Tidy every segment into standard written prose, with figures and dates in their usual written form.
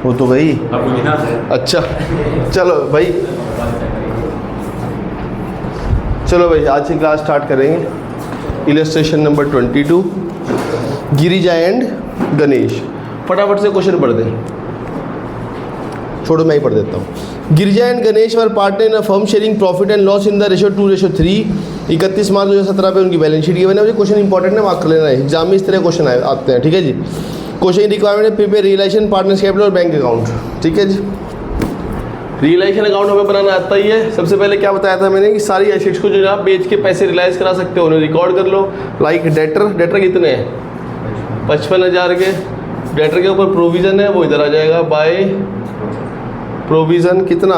वो तो गई। अच्छा चलो भाई, चलो भाई आज से क्लास स्टार्ट करेंगे। Illustration number 22, Girija and Ganesh. फटाफट से क्वेश्चन पढ़ दें, छोड़ो मैं ही पढ़ देता हूँ। Girija and Ganesh were partner in a firm sharing profit and loss in the ratio 2:3। 31 मार्च 2017 पे उनकी बैलेंस शीट गिवन है। मुझे क्वेश्चन इंपॉर्टेंट है, मार्क कर लेना है, एग्जाम में इस तरह क्वेश्चन आते हैं, ठीक है जी। क्वेश्चन रिक्वायरमेंट है प्रिपेयर रियलाइजेशन, पार्टनर्स कैपिटल और बैंक अकाउंट, ठीक है जी। रियलाइजेशन अकाउंट हमें बनाना आता ही है। सबसे पहले क्या बताया था मैंने कि सारी एसेट्स को जो आप बेच के पैसे रियलाइज करा सकते हो उन्हें रिकॉर्ड कर लो। लाइक डेटर कितने हैं 55,000 के। डेटर के ऊपर प्रोविज़न है वो इधर आ जाएगा, बाय प्रोविज़न कितना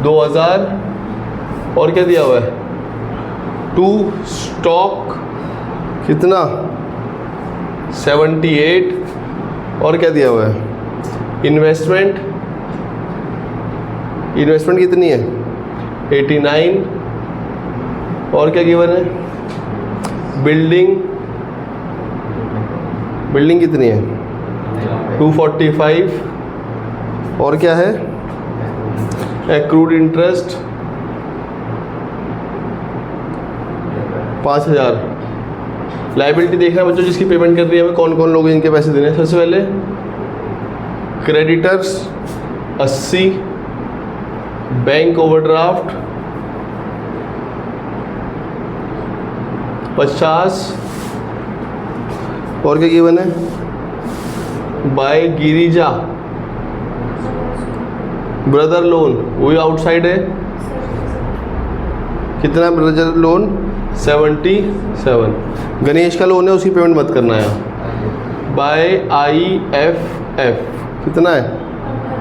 2000, और क्या दिया हुआ है टू स्टॉक कितना 78, और क्या दिया हुआ है इन्वेस्टमेंट कितनी है 89, और क्या गिवन है बिल्डिंग कितनी है 245, और क्या है एक्रूड इंटरेस्ट 5000। लायबिलिटी देखना बच्चों जिसकी पेमेंट कर रही है हमें कौन कौन लोग इनके पैसे देने हैं। सबसे पहले क्रेडिटर्स 80, बैंक ओवरड्राफ्ट 50, और क्या गिवन है बाय गिरिजा ब्रदर लोन, वही आउटसाइड है कितना ब्रदर लोन 77। गणेश का लोन है उसकी पेमेंट मत करना है बाय IFF कितना है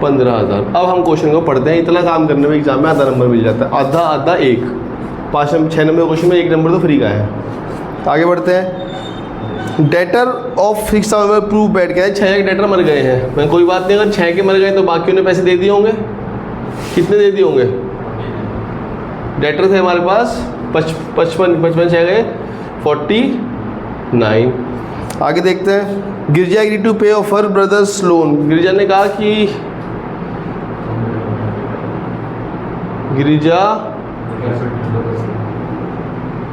15,000। अब हम क्वेश्चन को पढ़ते हैं। इतना काम करने में एग्जाम में आधा नंबर मिल जाता है, आधा 1। 6 नंबर क्वेश्चन में 1 नंबर तो फ्री का है। आगे बढ़ते हैं। डेटर ऑफ 6,000 प्रूव बैठ गया है। 6 डेटर मर गए हैं, मैं कोई बात नहीं, अगर 6 के मर गए तो बाकियों ने पैसे दे दिए होंगे। कितने दे दिए होंगे डेटर थे हमारे पास 55 6 गए 49। आगे देखते हैं। गिरिजा एग्री टू पे of her brothers loan. Girija ने कहा कि गिरिजा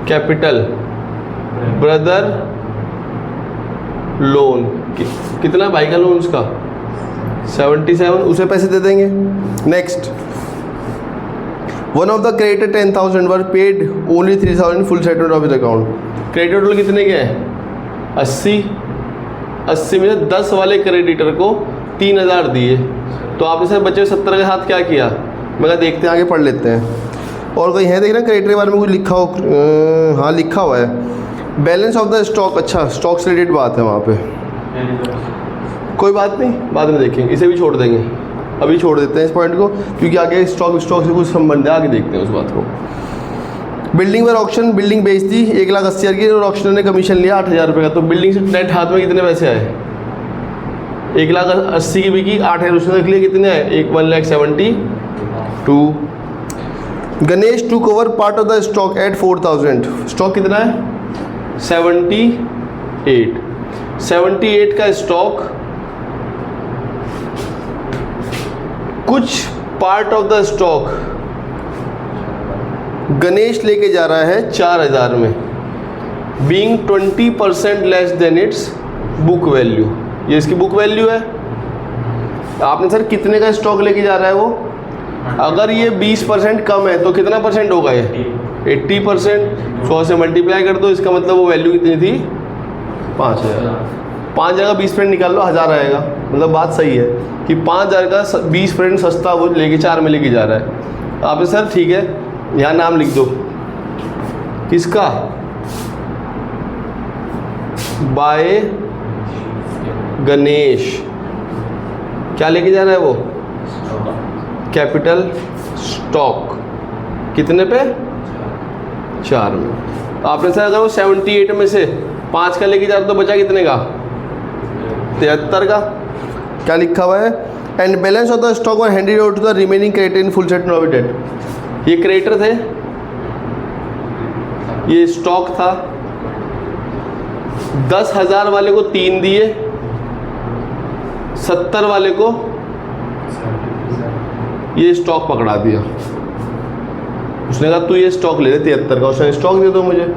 कैपिटल ब्रदर लोन कितना भाई का लोन उसका 77, उसे पैसे दे देंगे। Next, one of the creditor 10,000 were paid only 3,000 full settlement of his account. Creditor total कितने के हैं 80 में से 10 वाले क्रेडिटर को 3,000 दिए, तो आपने सर बच्चे 70 के साथ क्या किया। मैं कहा देखते हैं आगे पढ़ लेते हैं। और कहीं है देख रहे हैं क्रेडिटर के बारे में कुछ लिखा हो, हाँ लिखा हुआ है बैलेंस ऑफ द स्टॉक। अच्छा स्टॉक से रिलेटेड बात है वहाँ पे, कोई बात नहीं बाद में देखेंगे, इसे भी छोड़ देंगे, अभी छोड़ देते हैं इस पॉइंट को क्योंकि आगे स्टॉक से कुछ संबंध है, आगे देखते हैं उस बात को। बिल्डिंग पर ऑक्शन, बिल्डिंग बेच दी 1,80,000 की और ऑक्शनर ने कमीशन लिया 8,000 रुपये का, तो बिल्डिंग से नेट हाथ में कितने पैसे आए 1,80,000 की बिकी, 8,000 उसने रख लिए, कितने आए 1,72,000। Ganesh to cover part of the stock at 4,000। Stock कितना है 78 का स्टॉक, कुछ part of the stock Ganesh लेके जा रहा है 4,000 में, being 20% less than its book value. ये इसकी बुक वैल्यू है। आपने सर कितने का स्टॉक लेके जा रहा है वो, अगर ये 20% कम है तो कितना परसेंट होगा ये 80%। 100 से मल्टीप्लाई कर दो, इसका मतलब वो वैल्यू कितनी थी 5,000। 5,000 का 20% निकाल लो 1,000 आएगा। मतलब बात सही है कि 5,000 का 20% सस्ता वो लेके 4 में लेके जा रहा है। आपने सर ठीक है यहाँ नाम लिख दो किसका, बाय गणेश। क्या लेके जा रहा है वो कैपिटल स्टॉक, कितने पे 4 में। आपने सर अगर वो 78 में से 5 का लेके जा रहा तो बचा कितने का 73 का। क्या लिखा हुआ है, and balance of the stock were handed over to the remaining creditor in full settlement of debt. ये क्रेडिटर थे, ये स्टॉक था, 10,000 वाले को 3 दिए, 70 वाले को ये स्टॉक पकड़ा दिया, उसने कहा तू ये स्टॉक ले ले 73 का, उसने स्टॉक दे दो मुझे।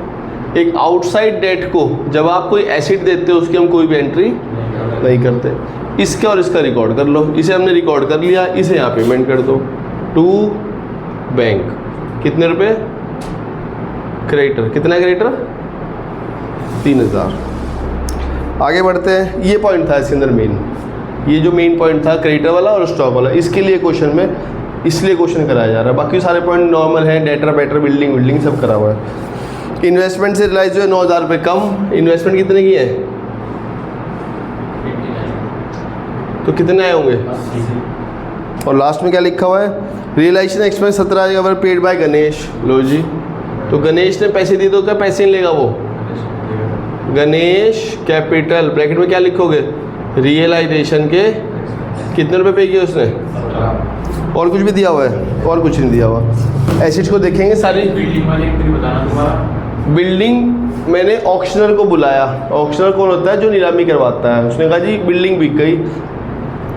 एक आउटसाइड डेट को जब आप कोई एसिड देते हो उसकी हम कोई भी एंट्री नहीं करते। इसका और इसका रिकॉर्ड कर लो, इसे हमने रिकॉर्ड कर लिया, इसे यहाँ पेमेंट कर दो टू बैंक। कितने रुपए? क्रेडिटर, कितना क्रेडिटर? 3000। आगे बढ़ते हैं, ये पॉइंट था इसके अंदर मेन, ये जो मेन पॉइंट था क्रेडिटर वाला और स्टॉक वाला, इसके लिए क्वेश्चन में इसलिए क्वेश्चन कराया जा रहा है, बाकी सारे पॉइंट नॉर्मल हैं, डेटर बेटर बिल्डिंग सब करा हुआ है। इन्वेस्टमेंट से रिलाइज जो है 9000 रुपये कम, इन्वेस्टमेंट कितने की है? तो कितने आए होंगे? और लास्ट में क्या लिखा हुआ है? Realization expense 17,000 paid by Ganesh. लो जी, तो गणेश ने पैसे दिए तो क्या पैसे नहीं लेगा वो? गणेश कैपिटल ब्रैकेट में क्या लिखोगे? रियलाइजेशन के कितने रुपए पे किए उसने? और कुछ भी दिया हुआ है? और कुछ नहीं दिया हुआ। एसिड्स को देखेंगे सारी। बिल्डिंग मैंने ऑक्शनर को बुलाया, ऑक्शनर कौन होता है? जो नीलामी करवाता है। उसने कहा जी बिल्डिंग बिक गई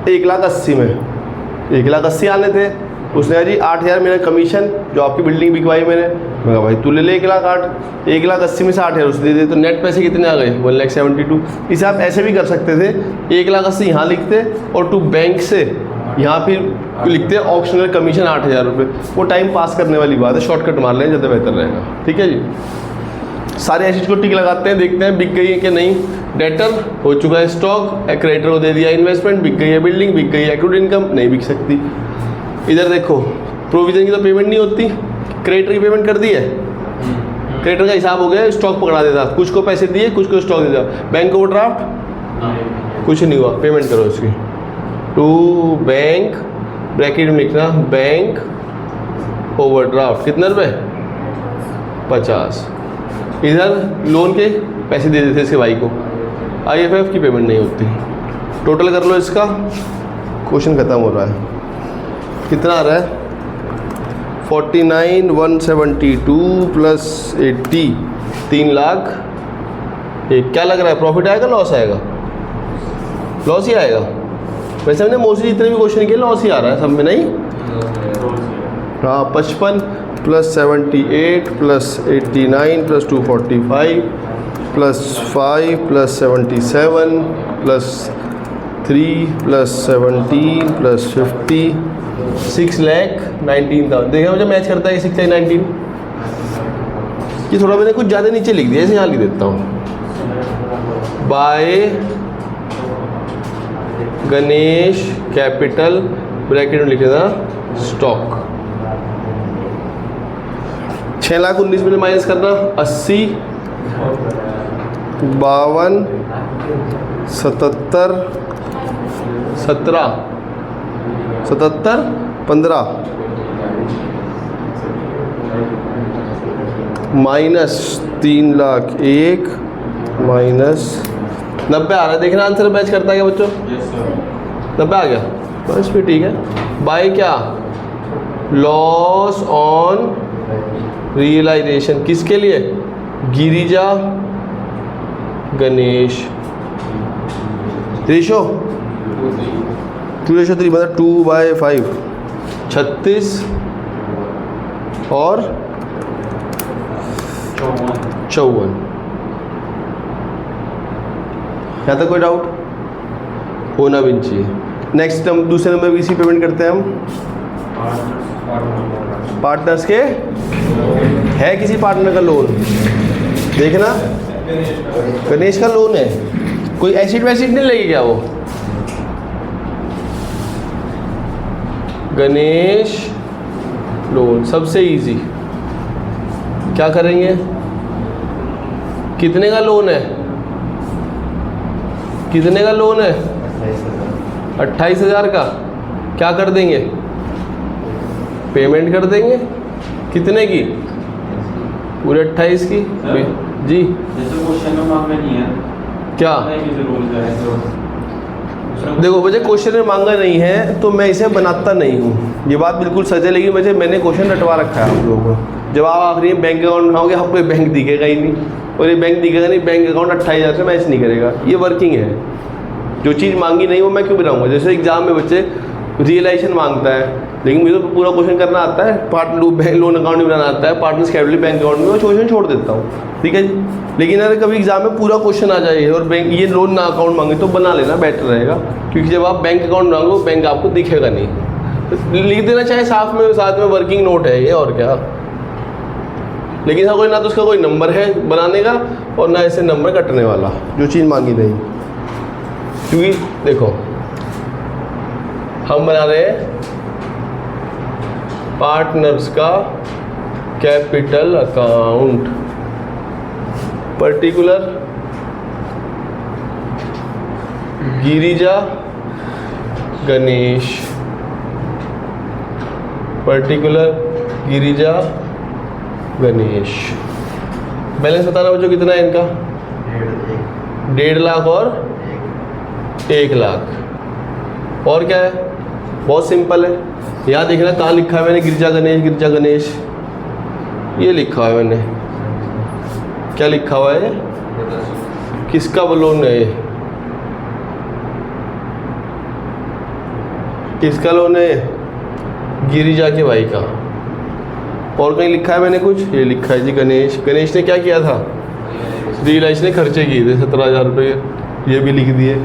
1,80,000 में, 1,80,000 आने थे। उसने कहा जी 8,000 मेरा कमीशन, जो आपकी बिल्डिंग बिकवाई मैंने कहा भाई तू ले ले 1,08,000, 1,80,000 में से 8,000 उसने दे दिए, तो नेट पैसे कितने आ गए? 1,72,000। इसे आप ऐसे भी कर सकते थे, 1,80,000 यहाँ लिखते और टू बैंक से यहाँ फिर लिखते हैं ऑक्शनर कमीशन 8,000 रुपये। वो टाइम पास करने वाली बात है, शॉर्टकट मार लें ज़्यादा बेहतर रहेगा। ठीक है जी, सारे एसिड को टिक लगाते हैं, देखते हैं बिक गई है कि नहीं। डेटर हो चुका है स्टॉक, क्रेडिटर को दे दिया इन्वेस्टमेंट, बिक गई है बिल्डिंग, बिक गई है एक्रूड इनकम, नहीं बिक सकती। इधर देखो प्रोविजन की तो पेमेंट नहीं होती, क्रेडिटर की पेमेंट कर दी है, क्रेडिटर का हिसाब हो गया, स्टॉक पकड़ा देता, कुछ को पैसे दिए कुछ को स्टॉक दे दिया। बैंक ओवरड्राफ्ट कुछ नहीं हुआ, पेमेंट करो इसकी टू बैंक, ब्रैकेट में लिखना बैंक ओवरड्राफ्ट, कितने रुपए? 50। इधर लोन के पैसे दे देते इसके भाई को, IFF की पेमेंट नहीं होती। टोटल कर लो इसका, क्वेश्चन खत्म हो रहा है। कितना आ रहा है? 49,172 प्लस 80, 3 लाख। एक क्या लग रहा है, प्रॉफिट आएगा लॉस आएगा? लॉस ही आएगा। वैसे हमने मोस्टली जितने भी क्वेश्चन किए लॉस ही आ रहा है सब में, नहीं? हाँ, 55 plus 78 plus 89 plus 245 plus 5 plus 77 plus 3 plus 17 plus 50, 6,19,000। देखिए मुझे मैच करता है 6,19। ये थोड़ा मैंने कुछ ज़्यादा नीचे लिख दिया, ऐसे यहाँ लिख देता हूँ। बाय गणेश कैपिटल ब्रैकेट में लिखे था स्टॉक। 6,19,000 में माइनस करना, 80, 52, 77, 17, 15 माइनस 3,01,000 माइनस 90 आ रहा है। देखना आंसर मैच करता है क्या बच्चों? 90 आ गया, बस फिर ठीक है। बाय क्या? लॉस ऑन रियलाइजेशन, किसके लिए? गिरिजा गणेश। रेशो 2:3 मतलब 2/5, 36 और 54। यहाँ तक कोई डाउट होना भी नहीं चाहिए। नेक्स्ट हम दूसरे नंबर की इसी पेमेंट करते हैं हम पार्टनर्स के। है किसी पार्टनर का लोन? देखना गणेश का लोन है, कोई एसिड वैसिड नहीं लगेगी क्या? वो गणेश लोन सबसे इजी। क्या करेंगे? कितने का लोन है? कितने का लोन है? 28,000 का। क्या कर देंगे? पेमेंट कर देंगे। कितने की? पूरे 28 की। जी जैसे क्वेश्चन में मांगा नहीं है क्या? देखो मुझे क्वेश्चन में मांगा नहीं है तो मैं इसे बनाता नहीं हूँ, ये बात बिल्कुल सच है। लेकिन मैंने क्वेश्चन रटवा रखा है आप लोगों को। जब आप आखिरी बैंक अकाउंट बनाओगे आपको ये बैंक दिखेगा ही नहीं, और ये बैंक दिखेगा नहीं, बैंक अकाउंट 28,000 से मैच नहीं करेगा। ये वर्किंग है, जो चीज़ मांगी नहीं वो मैं क्यों बनाऊंगा। जैसे एग्जाम में बच्चे रियलाइजेशन मांगता है, लेकिन मुझे तो पूरा क्वेश्चन करना आता है, बैंक लोन अकाउंट भी बनाना आता है, पार्टनर्स कैपिटल बैंक अकाउंट में, वो क्वेश्चन छोड़ देता हूँ, ठीक है जी। लेकिन अगर कभी एग्जाम में पूरा क्वेश्चन आ जाए और बैंक ये लोन ना अकाउंट मांगे तो बना लेना बेटर रहेगा, क्योंकि जब आप बैंक अकाउंट बनाओगे बैंक आपको दिखेगा नहीं, तो लिख देना चाहे साथ में वर्किंग नोट है ये, और क्या। लेकिन कोई ना तो उसका कोई नंबर है बनाने का और ना ऐसे नंबर कटने वाला, जो चीज़ मांगी नहीं। क्योंकि देखो हम बना रहे हैं पार्टनर्स का capital account, particular Girija Ganesh, particular Girija Ganesh. Balance बताना बच्चों कितना है इनका, 1.5 लाख और 1 लाख। और क्या है, बहुत सिंपल है। यहाँ देखना कहाँ लिखा है मैंने, गिरिजा गणेश, गिरिजा गणेश ये लिखा है मैंने। क्या लिखा हुआ है, किसका लोन है, किसका लोन है, गिरिजा के भाई का। और कहीं लिखा है मैंने कुछ, ये लिखा है जी गणेश। गणेश ने क्या किया था, रियलाइज ने खर्चे किए थे 17,000 रुपये, ये भी लिख दिए।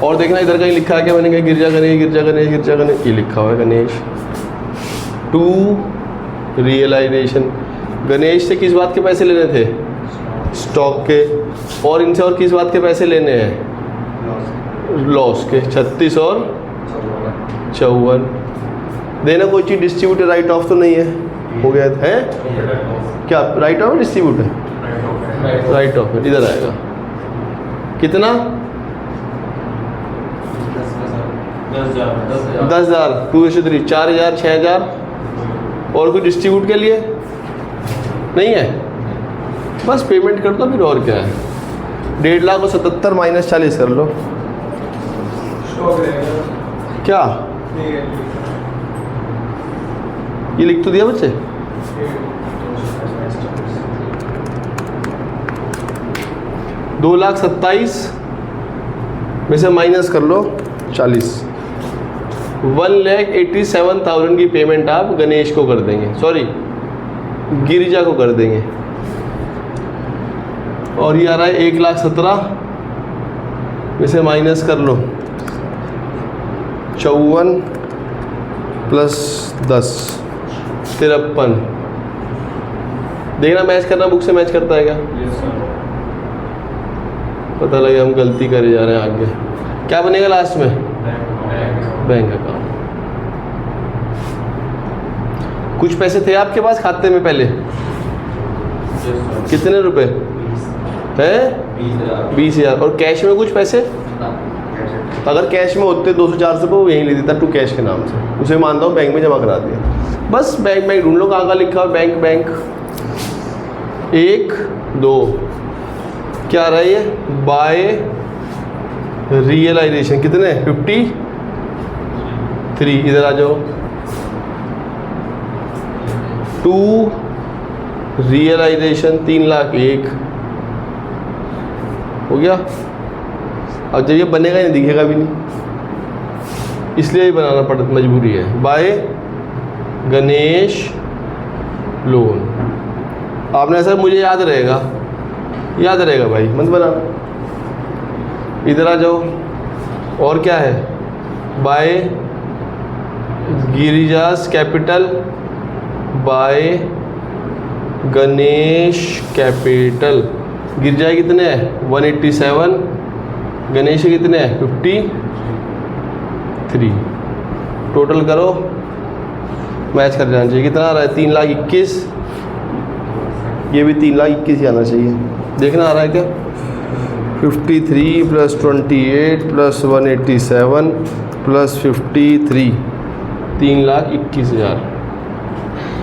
और देखना इधर कहीं लिखा है कि मैंने कहा गिरिजा गणेश, गिरिजा गणेश, गिरिजा गणेश, ये लिखा हुआ है गणेश। टू रियलाइजेशन, गणेश से किस बात के पैसे लेने थे, स्टॉक के। और इनसे और किस बात के पैसे लेने हैं, लॉस के, 36 और 54। देना कोई चीज़ डिस्ट्रीब्यूट राइट ऑफ तो नहीं है, हो गया है क्या, राइट ऑफ डिस्ट्रीब्यूट है, राइट ऑफ इधर आएगा। कितना, 10,000, 2:3, 4,000, 6,000। और कोई डिस्ट्रीब्यूट के लिए नहीं है, बस पेमेंट कर दो फिर, और क्या है। 1.5 लाख और 77 माइनस 40 कर लो, क्या ये लिख तो दिया बच्चे। दो 2,27,000 में से माइनस कर लो 40, 1,87,000 की पेमेंट आप गणेश को कर देंगे, सॉरी गिरिजा को कर देंगे। और ये आ रहा है 1,17,000 में से माइनस कर लो 54 प्लस 10, 53। देखना मैच करना, बुक से मैच करता है क्या, पता लगे हम गलती करे जा रहे हैं आगे। क्या बनेगा लास्ट में, बैंक अकाउंट। कुछ पैसे थे आपके पास खाते में पहले, कितने रुपए है, 20,000। और कैश में कुछ पैसे, अगर कैश में होते 200-400 रुपये वो यहीं ले देता टू कैश के नाम से, उसे मानता हूँ बैंक में जमा करा दिया। बस बैंक ढूंढ लो कहाँ कहाँ लिखा हुआ बैंक। 1 2 क्या आ रहा है ये, बाय रियलाइजेशन कितने, 53। इधर आ जाओ, 2 रियलाइजेशन 3,01,000 हो गया। अब जब ये बनेगा नहीं दिखेगा भी नहीं, इसलिए ये बनाना पड़ता, मजबूरी है। बाय गणेश लोन, आपने ऐसा मुझे याद रहेगा भाई, मत बनाना। इधर आ जाओ, और क्या है, by Girija's capital, by Ganesh capital. Girija कितने हैं, 187, गणेश कितने हैं, 53। टोटल करो, मैच कर जाना चाहिए। कितना आ रहा है, 3,21,000। ये भी 3,21,000 ही आना चाहिए। देखना आ रहा है क्या, 53 प्लस 28 प्लस 187 प्लस 53, 3,21,000।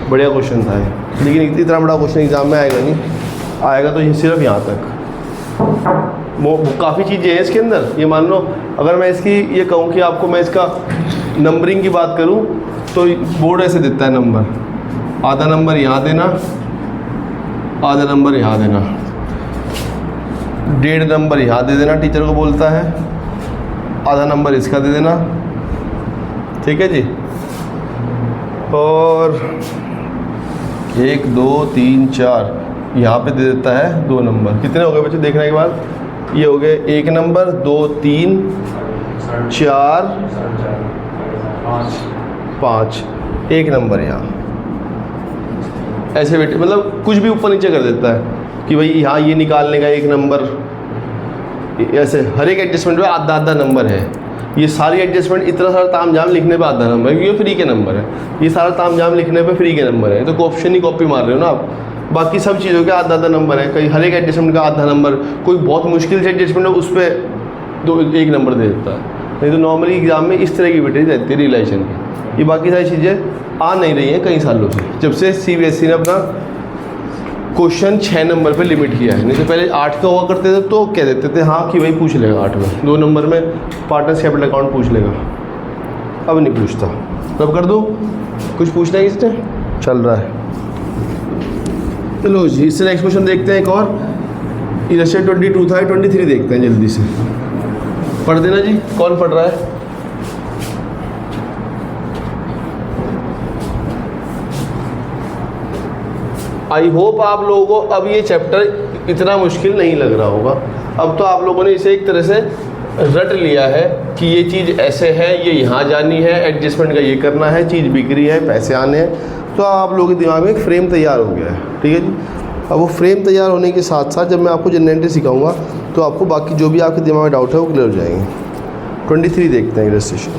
बढ़िया क्वेश्चन था ये, लेकिन इतना बड़ा क्वेश्चन एग्जाम में आएगा नहीं, आएगा तो सिर्फ यहाँ तक। वो काफ़ी चीज़ें हैं इसके अंदर। ये मान लो अगर मैं इसकी ये कहूँ कि आपको मैं इसका नंबरिंग की बात करूँ तो बोर्ड ऐसे देता है नंबर, आधा नंबर यहाँ देना, आधा नंबर यहाँ देना। 1.5 नंबर यहाँ दे देना, टीचर को बोलता है, आधा नंबर इसका दे देना, ठीक है जी। और 1 2 3 4 यहाँ पे दे देता है 2 नंबर। कितने हो गए बच्चे देखने के बाद? ये हो गए 1 नंबर, 2 3 4 5, 1 नंबर यहाँ। ऐसे बेटे मतलब कुछ भी ऊपर नीचे कर देता है कि भाई यहाँ ये निकालने का 1 नंबर, ऐसे हर एक एडजस्टमेंट में आधा आधा नंबर है। ये सारी एडजस्टमेंट इतना सारा तामझाम लिखने पे आधा नंबर है, क्योंकि ये फ्री के नंबर है। ये सारा तामझाम लिखने पे फ्री के नंबर है, तो ऑप्शन ही कॉपी मार रहे हो ना आप। बाकी सब चीज़ों के आधा आधा नंबर है, कहीं हर एक एडजस्टमेंट का आधा नंबर। कोई बहुत मुश्किल से एडजस्टमेंट है उस पर 1 नंबर दे देता है। नहीं तो नॉर्मली एग्जाम में इस तरह की वेटेज रहती है रिलेशन की। ये बाकी सारी चीज़ें आ नहीं रही हैं कई सालों से, जब से CBSE ने अपना क्वेश्चन 6 नंबर पे लिमिट किया है। नहीं तो पहले 8 का हुआ करते थे तो कह देते थे हाँ कि भाई पूछ लेगा 8 में, 2 नंबर में पार्टनर्स कैपिटल अकाउंट पूछ लेगा। अब नहीं पूछता। अब कर दूँ? कुछ पूछना है इसने? चल रहा है। चलो जी, इससे नेक्स्ट क्वेश्चन देखते हैं एक और। इधर 22 था, 23 देखते हैं जल्दी से। पढ़ देना जी, कौन पढ़ रहा है? आई होप आप लोगों को अब ये चैप्टर इतना मुश्किल नहीं लग रहा होगा। अब तो आप लोगों ने इसे एक तरह से रट लिया है कि ये चीज़ ऐसे है, ये यहाँ जानी है, एडजस्टमेंट का ये करना है, चीज़ बिक रही है, पैसे आने हैं। तो आप लोगों के दिमाग में एक फ्रेम तैयार हो गया है, ठीक है जी। अब वो फ्रेम तैयार होने के साथ साथ जब मैं आपको जनरेटर सिखाऊंगा तो आपको बाकी जो भी आपके दिमाग में डाउट है वो क्लियर हो जाएंगे। 23 देखते हैं इलस्ट्रेशन।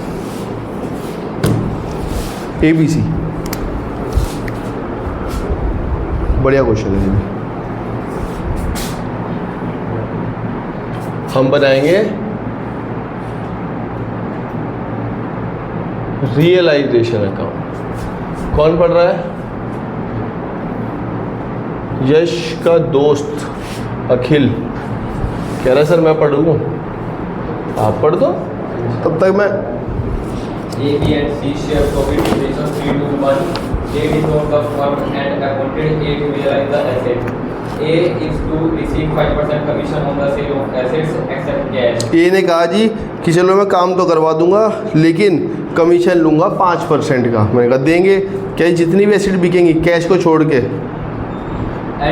ABC बढ़िया क्वेश्चन है। हम बनाएंगे रियलाइजेशन अकाउंट। कौन पढ़ रहा है? यश का दोस्त अखिल कह रहा है सर मैं पढ़ूँ। आप पढ़ दो तब तक मैं। A, B and C share profit ratio 3:1. A is not the firm and appointed A to realize the asset. A is to receive 5% commission on the sale of assets except cash. ए ने कहा जी कि चलो मैं काम तो करवा दूंगा लेकिन कमीशन लूंगा 5% का। मैंने कहा देंगे क्या? जितनी भी एसेट बिकेंगी कैश को छोड़ के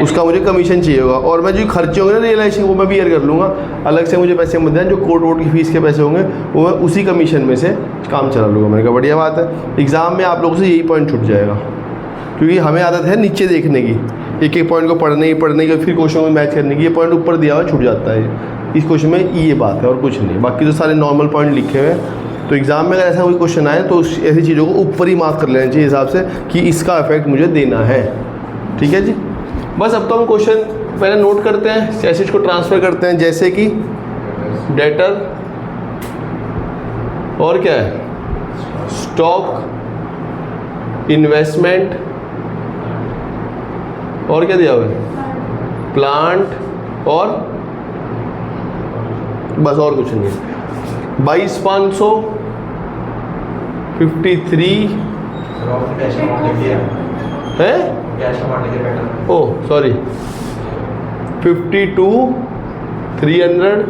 उसका मुझे कमीशन चाहिए होगा, और मैं जो खर्चे होंगे ना रियलाइजेशन वो मैं भी एयर कर लूँगा। अलग से मुझे पैसे मत देना, जो कोर्ट वोट की फीस के पैसे होंगे वो मैं उसी कमीशन में से काम चला लूँगा। मैंने कहा बढ़िया बात है। एग्ज़ाम में आप लोगों से यही पॉइंट छूट जाएगा, क्योंकि हमें आदत है नीचे देखने की, एक एक पॉइंट को पढ़ने की फिर क्वेश्चन में मैच करने की। ये पॉइंट ऊपर दिया हुआ छूट जाता है इस क्वेश्चन में, ये बात है और कुछ नहीं। बाकी तो सारे नॉर्मल पॉइंट लिखे हुए हैं। तो एग्ज़ाम में अगर ऐसा कोई क्वेश्चन आए तो ऐसी चीज़ों को ऊपर ही मार्क कर लेना चाहिए हिसाब से कि इसका इफेक्ट मुझे देना है, ठीक है जी। बस अब तो हम क्वेश्चन पहले नोट करते हैं, एसेट्स को ट्रांसफ़र करते हैं, जैसे कि डेटर और क्या है, स्टॉक, इन्वेस्टमेंट और क्या दिया हुआ है, प्लांट, और बस और कुछ नहीं है। 22,500, 53 है, ओह सॉरी 52, 300,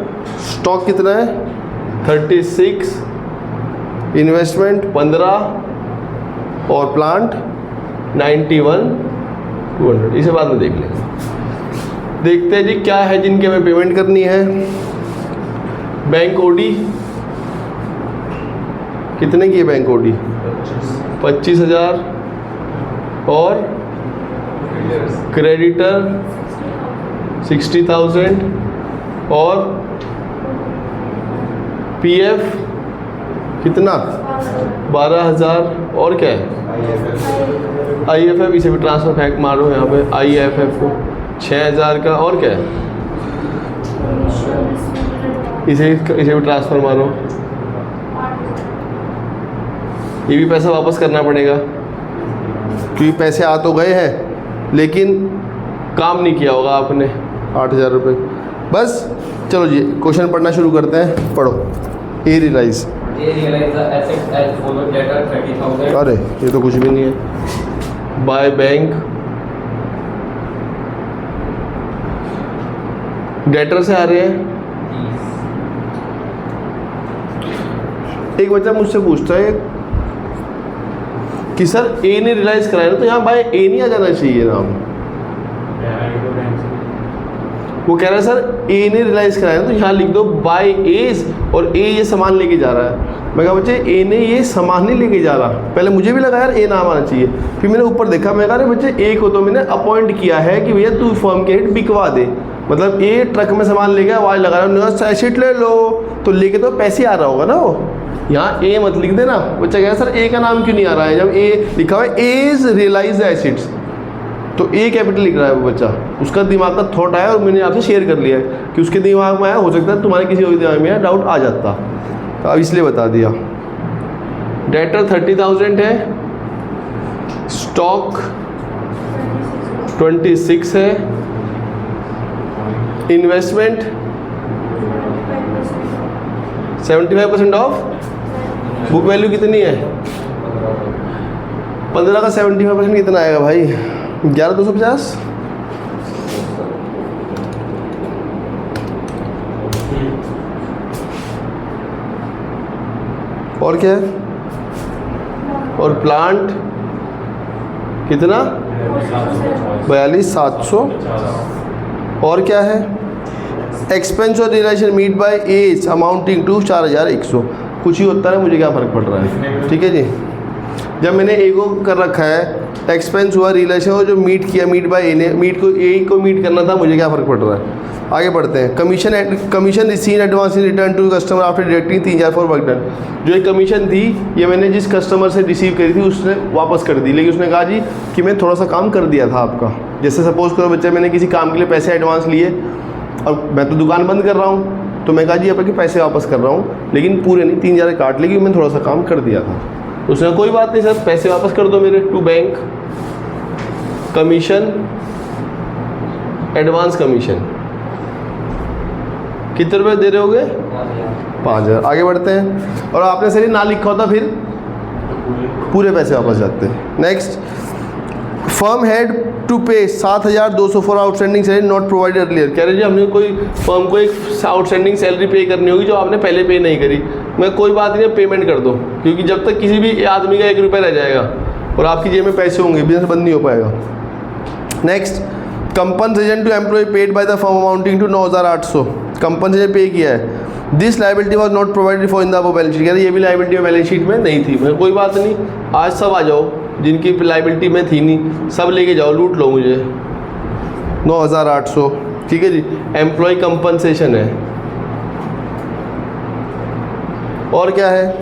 स्टॉक कितना है 36, इन्वेस्टमेंट 15 और प्लांट 91, 200। इसे बाद में देख लेंगे। देखते हैं जी क्या है जिनके हमें पेमेंट करनी है। बैंक ओडी कितने की है? बैंक ओडी 25,000 और क्रेडिटर 60,000 और पीएफ कितना 12,000 और क्या है आईएफएफ, इसे भी ट्रांसफर फैक्ट मारो यहाँ पे आईएफएफ को 6,000 का और क्या है इसे भी ट्रांसफर मारो। ये भी पैसा वापस करना पड़ेगा क्योंकि पैसे आ तो गए हैं लेकिन काम नहीं किया होगा आपने। 8,000 रुपये। बस चलो जी क्वेश्चन पढ़ना शुरू करते हैं, पढ़ो। ए रियलाइज, अरे ये तो कुछ भी नहीं है। बाय बैंक डेटर से आ रहे हैं। एक बच्चा मुझसे पूछता है कि सर ए ने रियलाइज कराया तो यहाँ बाय ए नहीं आ जाना चाहिए नाम। वो कह रहा है सर ए ने रियलाइज कराया तो यहाँ लिख दो बाय एज, और ए ये सामान लेके जा रहा है। मैं कहा बच्चे ए ने ये सामान नहीं लेके जा रहा। पहले मुझे भी लगा यार ए नाम आना चाहिए, फिर मैंने ऊपर देखा, मैं कहा अरे बच्चे ए को तो मैंने अपॉइंट किया है कि भैया तू फर्म के हेड बिकवा दे, मतलब ए ट्रक में सामान ले गया, आवाज़ लगा रहा है सैशिट ले लो, तो लेके तो पैसे आ रहा होगा ना वो। यहाँ ए मत लिख देना। बच्चा कह सर ए का नाम क्यों नहीं आ रहा है जब ए लिखा हुआ है एज रियलाइज एसिड्स, तो ए कैपिटल लिख रहा है वो बच्चा। उसका दिमाग का थॉट आया और मैंने आपसे शेयर कर लिया है कि उसके दिमाग में आया, हो सकता है तुम्हारे किसी और दिमाग में डाउट आ जाता, तो अब इसलिए बता दिया। डेटर 30,000 है, स्टॉक 26 है, इन्वेस्टमेंट 75% ऑफ, बुक वैल्यू कितनी है 15 का 75% कितना आएगा भाई 11,250। और क्या है, और प्लांट कितना 42,700। और क्या है, एक्सपेंस और relation meet by as amounting to 4,100। कुछ ही होता है, मुझे क्या फ़र्क पड़ रहा है। ठीक है जी, जब मैंने ए को कर रखा है, एक्सपेंस हुआ, रिलेशन हो, जो मीट किया, मीट बाय ए ने, मीट को ए को मीट करना था, मुझे क्या फ़र्क पड़ रहा है। आगे बढ़ते हैं। Commission receive advance in return to customer after deducting 3,000 for work done. जो एक कमीशन थी ये मैंने जिस कस्टमर से रिसीव करी थी उसने वापस कर दी, लेकिन उसने कहा जी कि मैं थोड़ा सा काम कर दिया था आपका। जैसे सपोज़ करो बच्चा मैंने किसी काम के लिए पैसे एडवांस लिए और मैं तो दुकान बंद कर रहा हूँ, तो मैं कहा जी आपके पैसे वापस कर रहा हूँ, लेकिन पूरे नहीं 3,000 काट लेगी, मैं थोड़ा सा काम कर दिया था। उसने कोई बात नहीं सर, पैसे वापस कर दो मेरे to bank. Commission, advance commission कितने रुपए दे रहे होगे 5,000। आगे बढ़ते हैं। और आपने सर ना लिखा होता फिर पूरे पैसे वापस जाते हैं। नेक्स्ट, फर्म हैड टू पे 7,200 for outstanding salary not provided earlier. कह रहे जी हमने कोई फर्म को एक आउटस्टैंडिंग सैलरी पे करनी होगी जो आपने पहले पे नहीं करी। मैं कोई बात नहीं, पेमेंट कर दो, क्योंकि जब तक किसी भी आदमी का 1 रुपया रह जाएगा और आपकी जेब में पैसे होंगे, बिजनेस बंद नहीं हो पाएगा। Next, compensation to employ paid by the firm amounting to 9,800। Compensation pay किया है। This liability was not provided for in the above balance sheet. कह रहे ये भी लाइबिलिटी बैलेंस शीट में नहीं थी। मैं कोई बात नहीं, आज सब आ जाओ, जिनकी लाइबिलिटी में थी नहीं सब लेके जाओ, लूट लो मुझे 9,800। ठीक है जी, एम्प्लॉय कंपनसेशन है। और क्या है,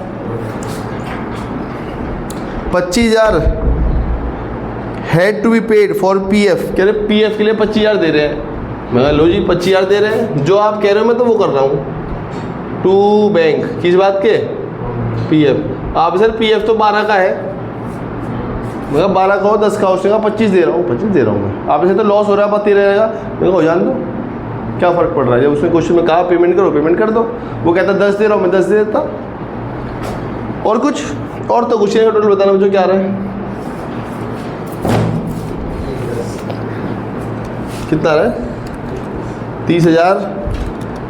25,000 had to be paid for PF. कह रहे पीएफ के लिए 25,000 दे रहे हैं। मैं लो जी 25,000 दे रहे हैं, जो आप कह रहे हो मैं तो वो कर रहा हूँ। टू बैंक किस बात के, पीएफ। आप सर पीएफ तो 12 का है, मैं 12 का हो 10 का, उसने कहा 25 दे रहा हूँ, 25 दे रहा हूँ मैं। आप ऐसे तो लॉस हो रहा है, बात 13 रहेगा। मैं हो जान दो, क्या फ़र्क पड़ रहा है। जब उसने क्वेश्चन में कहा पेमेंट करो, पेमेंट कर दो। वो कहता 10 दे रहा हूँ, मैं 10 दे देता। और कुछ, और तो कुछ नहीं, टोटल बताना मुझे क्या आ रहा है, कितना आ रहा है 30,000,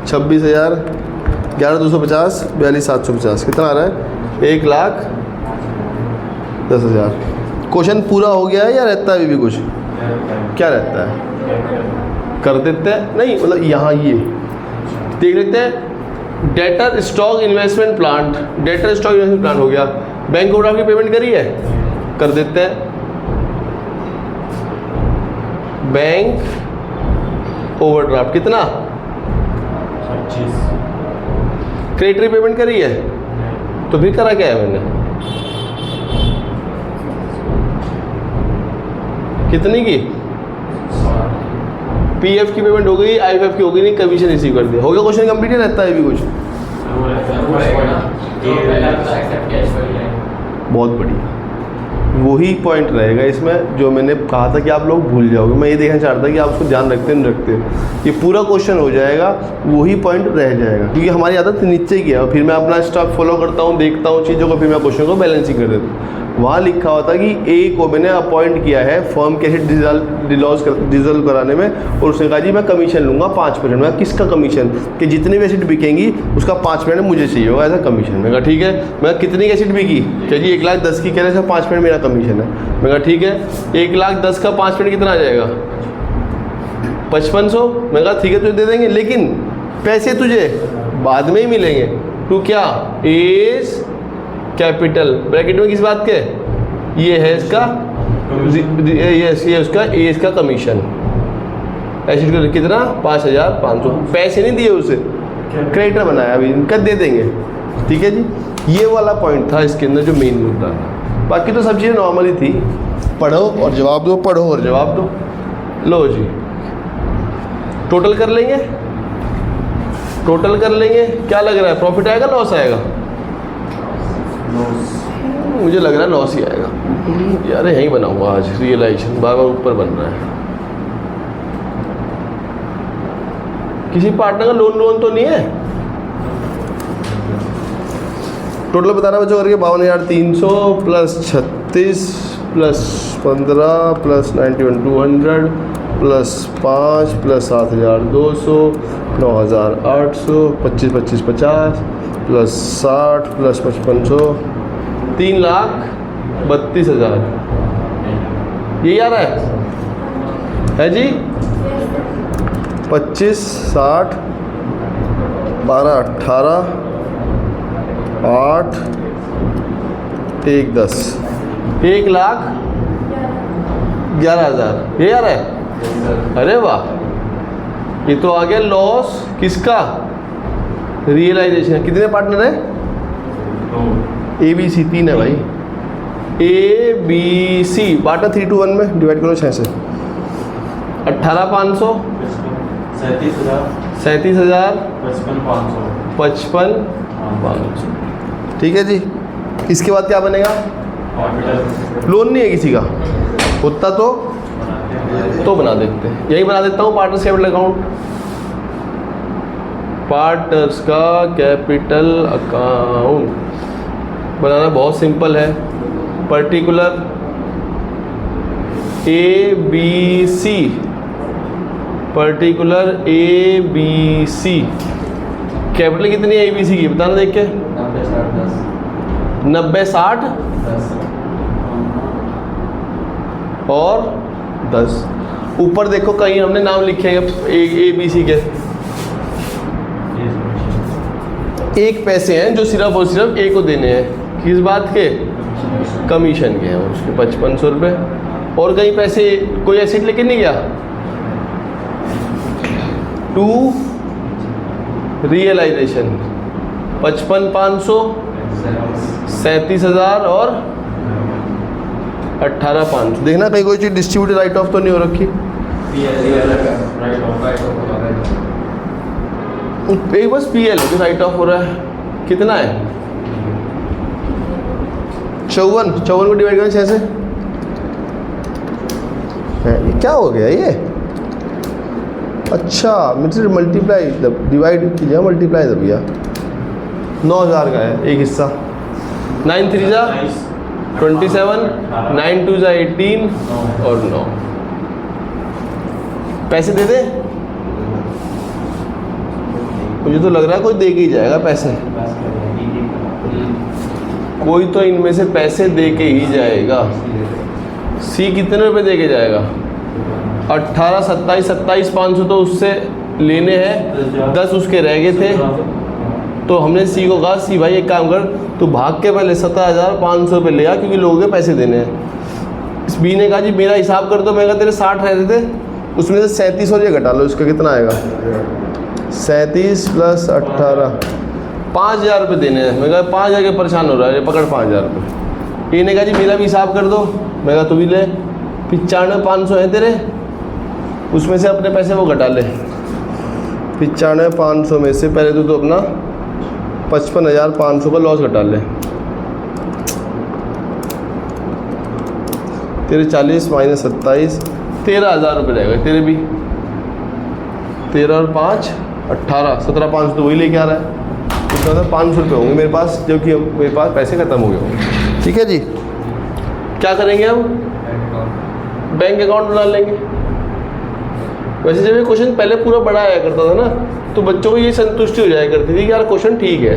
26,000, 11,250, 42,750, कितना आ रहा है 1,10,000। क्वेश्चन पूरा हो गया है या रहता है अभी भी कुछ, क्या रहता है, कर देते हैं नहीं, मतलब यहाँ ये देख लेते हैं। Debtor stock investment plant, debtor stock investment plant हो गया। बैंक ओवरड्राफ्ट की पेमेंट करी है, कर देते हैं। बैंक ओवरड्राफ्ट कितना 25। क्रेडिटरी पेमेंट करी है, तो फिर करा क्या है मैंने, कितनी की, पीएफ की पेमेंट हो गई, आईएफएफ की हो गई नहीं, कमीशन रिसीव कर दिया, हो गया। क्वेश्चन कंप्लीट है, रहता है भी कुछ, बहुत बढ़िया। वही पॉइंट रहेगा इसमें जो मैंने कहा था कि आप लोग भूल जाओगे। मैं ये देखना चाहता था कि आप उसको ध्यान रखते नहीं रखते। ये पूरा क्वेश्चन हो जाएगा, वही पॉइंट रह जाएगा, क्योंकि हमारी आदत नीचे की है। और फिर मैं अपना स्टॉक फॉलो करता हूँ, देखता हूँ चीज़ों को, फिर मैं क्वेश्चन को बैलेंसिंग कर देता हूँ। वहाँ लिखा होता कि ए को मैंने अपॉइंट किया है फर्म के हेड डिजोल्व कराने में, और उसने कहा जी मैं कमीशन लूँगा 5%। मैं किसका कमीशन? कि जितनी भी एसिड बिकेंगी उसका 5% मुझे चाहिए होगा ऐसा कमीशन। मैं कहा ठीक है। मैं कहा कितनी एसिड बिकी? क्या जी 1,10,000 की, कह रहे हैं 5% मेरा कमीशन है। मैं कहा ठीक है, 1,10,000 का 5% कितना आ जाएगा? 5500। मैं कहा ठीक है तुझे दे देंगे, लेकिन पैसे तुझे बाद में ही मिलेंगे। तू क्या एज कैपिटल ब्रैकेट में किस बात के? ये है इसका ये उसका एज का कमीशन। एसिड को कितना? 5,500। पैसे नहीं दिए उसे, क्रेडिटर बनाया, अभी इनका दे देंगे। ठीक है जी, ये वाला पॉइंट था इसके अंदर जो मेन मुद्दा था। बाकी तो सब चीज़ें नॉर्मल ही थी, पढ़ो और जवाब दो, पढ़ो और जवाब दो। लो जी, टोटल कर लेंगे, टोटल कर लेंगे। क्या लग रहा है, प्रॉफिट आएगा लॉस आएगा? मुझे लग रहा है लॉस ही आएगा यार। यहीं बनाऊंगा आज, रियलाइजेशन बार बार ऊपर बन रहा है। किसी पार्टनर का लोन तो नहीं है? टोटल बताना बच्चों करके 52,300 plus 36 plus 15 plus 91,200 plus 5 plus 7,200 9,800 25 50 plus 60 plus 5500 3,32,000। ये आ रहा है जी? 25 60 12 18 8 1 10 1,11,000 ये आ रहा है। अरे वाह, ये तो आ गया लॉस किसका? रियलाइजेशन। कितने पार्टनर है? ABC 3 है भाई। ABC बांटा 3 to 1 में, डिवाइड करो 6 से। 18,500 37,000 55,500। ठीक है जी। इसके बाद क्या बनेगा? लोन नहीं है किसी का, होता तो बना देते हैं। यही बना देता हूँ पार्टनर्स कैपिटल अकाउंट। पार्टनर्स का कैपिटल अकाउंट बनाना बहुत सिंपल है। Particular ABC, particular ABC capital कितनी है ABC की बताना देख के। 90 60 और 10। ऊपर देखो कहीं हमने नाम लिखे हैं ABC के। एक पैसे हैं जो सिर्फ और सिर्फ A को देने हैं। किस बात के? कमीशन के हैं उसके 5500 रुपये। और कहीं पैसे कोई एसिड लेके नहीं गया। टू रियलाइजेशन 55,500 37,000 और 18,500। देखना कहीं कोई चीज़ डिस्ट्रीब्यूटेड राइट ऑफ तो नहीं हो रखी। एक बस PL जो राइट ऑफ हो रहा है। कितना है? 54 को डिवाइड करें 6 से। ये क्या हो गया ये? अच्छा मुझे मल्टीप्लाई डिवाइड कीजिए, मल्टीप्लाई दबिया। 9,000 का है एक हिस्सा। 9 3 जा 27 9 2 जा 18 और 9। पैसे दे दे। मुझे तो लग रहा है कोई दे के ही जाएगा पैसे। कोई तो इनमें से पैसे दे के ही जाएगा। C कितने रुपए दे के जाएगा? 18 27 27,500 तो उससे लेने हैं, 10 उसके रह गए थे। तो हमने C को कहा C भाई एक काम कर, तू भाग के पहले 17,500 रुपये ले आ, क्योंकि लोगों के पैसे देने हैं। इस B ने कहा जी मेरा हिसाब कर दो। मैं कहा तेरे 60 रहते थे, उसमें से 3700 ये घटा लो। इसका कितना आएगा? 37 प्लस 18 5,000 रुपये देने हैं। मैं कहा 5,000 के परेशान हो रहा है, पकड़ 5,000 रुपये। इन्हें कहा जी मेरा भी हिसाब कर दो। मैं कहा तू भी ले। 95,500 है तेरे, उसमें से अपने पैसे वो घटा ले। 95,500 में से पहले तो अपना 55,500 का लॉस घटा ले। तेरे 40 माइनस 27 13,000 रुपये रहेगा तेरे भी। 13 और 5 18 17,500 तो वही लेके आ रहा है। उसके बाद 500 रुपये होंगे मेरे पास, जो कि मेरे पास पैसे ख़त्म हो गए होंगे। ठीक है जी, क्या करेंगे हम? बैंक अकाउंट बना लेंगे। वैसे जब ये क्वेश्चन पहले पूरा बड़ा आया करता था ना, तो बच्चों को ये संतुष्टि हो जाया करती थी कि यार क्वेश्चन ठीक है।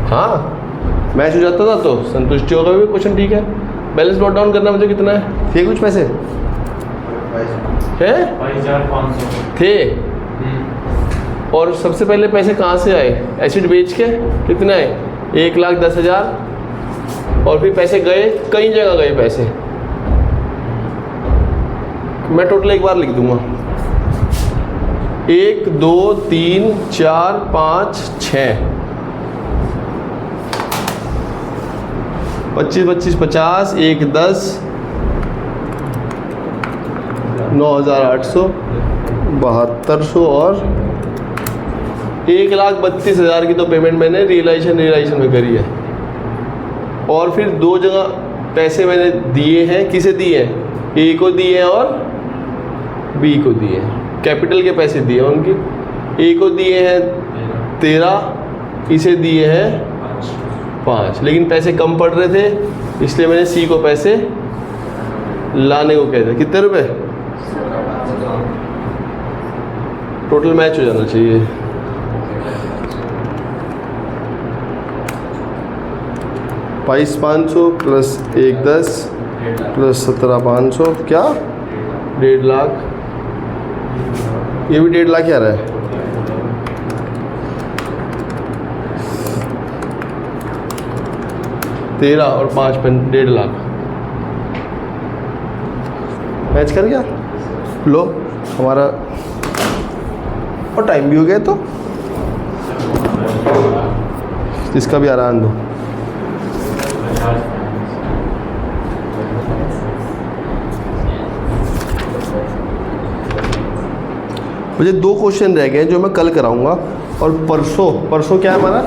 हाँ, मैच हो जाता था तो संतुष्टि होगा भी क्वेश्चन ठीक है। बैलेंस ब्रॉट डाउन करना मुझे कितना है, थे कुछ पैसे है 22,500 थे। और सबसे पहले पैसे कहाँ से आए, एसिड बेच के कितने आए, 1,10,000। और फिर पैसे गए, कई जगह गए पैसे। मैं टोटल एक बार लिख दूंगा, 1 2 3 4 5 6 25 25 50 1 10 9,800 7200 और 1,32,000 की तो पेमेंट मैंने रियलाइजेशन में करी है। और फिर 2 जगह पैसे मैंने दिए हैं, किसे दिए हैं, ए को दिए हैं और बी को दिए हैं। कैपिटल के पैसे दिए हैं उनकी, ए को दिए हैं 13, इसे दिए हैं 5, लेकिन पैसे कम पड़ रहे थे इसलिए मैंने सी को पैसे लाने को कह दिया। कितने रुपए, टोटल मैच हो जाना चाहिए। बाईस 500 प्लस 1,10 प्लस 17,500 क्या 1.5 लाख, ये भी 1.5 लाख ही आ रहा है। तेरह और 5 1.5 लाख मैच कर गया। लो हमारा, और टाइम भी हो गया, तो इसका भी आराम दो। मुझे 2 क्वेश्चन रह गए जो मैं कल कराऊंगा, और परसों क्या है हमारा,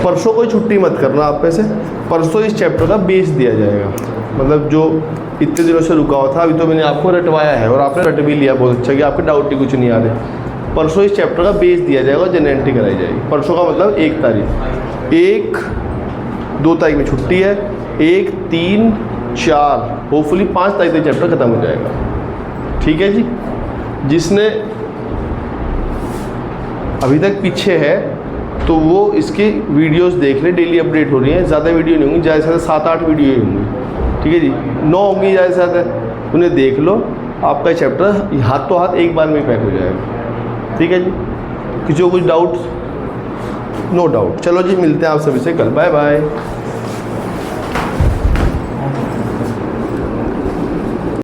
परसों कोई छुट्टी मत करना आप में से। परसों इस चैप्टर का बेस दिया जाएगा, मतलब जो इतने दिनों से रुका हुआ था, अभी तो मैंने आपको रटवाया है और आपने रट भी लिया बहुत अच्छा कि आपके डाउट ही कुछ नहीं आ रहे। परसों इस चैप्टर का बेस दिया जाएगा और जनरल एंट्री कराई जाएगी। परसों का मतलब 1 तारीख, 1-2 तारीख में छुट्टी है, 1 3 4 होपफुली 5 तारीख तक चैप्टर खत्म हो जाएगा। ठीक है जी, जिसने अभी तक पीछे है तो वो इसकी वीडियोस देख ले, डेली अपडेट हो रही हैं। ज़्यादा वीडियो नहीं होंगी, ज़्यादा से ज़्यादा 7-8 वीडियो ही होंगी। ठीक है जी, 9 होंगी ज़्यादा से ज़्यादा, उन्हें देख लो, आपका चैप्टर हाथ तो हाथ एक बार में ही पैक हो जाएगा। ठीक है जी, किसी को कुछ डाउट, नो डाउट। चलो जी, मिलते हैं आप सभी से कल, बाय बाय।